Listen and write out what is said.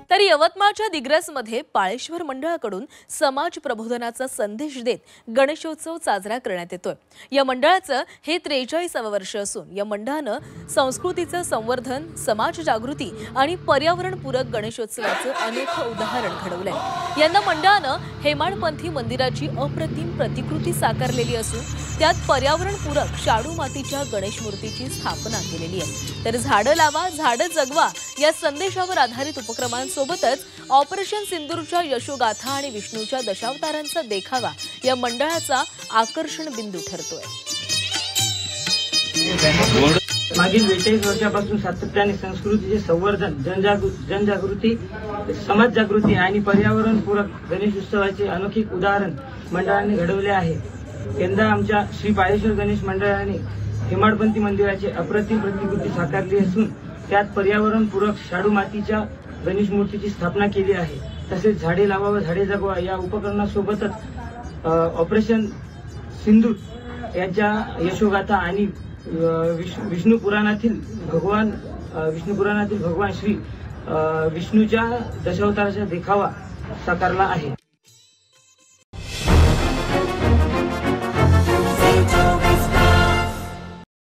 तर यवतमाळच्या दिग्रसमध्ये पाळेश्वर मंडळाकडून समाज प्रबोधनाचा संदेश देत गणेशोत्सव साजरा करण्यात येतोय। या मंडळाचं हे 43वे वर्ष असून या मंडळानं संस्कृतीचं संवर्धन, समाज जागृती आणि पर्यावरणपूरक गणेशोत्सवाचं अनोखं उदाहरण घडवलंय। यंदा मंडळानं हेमाडपंथी मंदिराची अप्रतिम प्रतिकृती साकारलेली असून त्यात पर्यावरणपूरक शाडू मातीच्या गणेश मूर्तीची स्थापना केलेली आहे। तर झाडं लावा, झाडं जगवा या संदेशावर आधारित उपक्रमांसोबतच ऑपरेशन सिंदूरच्या यशोगाथा आणि विष्णूच्या दशावतारांचा देखावा या मंडळाचा आकर्षण बिंदू ठरतोय। मागील 42 वर्षापासून सातत्याने संस्कृतीचे संवर्धन, जनजागृती, समाज जागृती आणि पर्यावरणपूरक गणेश उत्सवाचे अनोखे उदाहरण मंडळाने घडवले आहे। यंदा आमच्या श्री पाळेश्वर गणेश मंडळाने हेमाडपंथी मंदिराची अप्रतिम प्रतिकृती साकारली असून त्यात पर्यावरणपूरक शाडू मातीच्या गणेश मूर्तीची स्थापना केली आहे। तसेच झाडे लावा व झाडे जगवा या उपक्रमासोबतच ऑपरेशन सिंदूर यांच्या यशोगाथा आणि विष्णू पुराणातील भगवान श्री विष्णूच्या दशावताराचा देखावा साकारला आहे।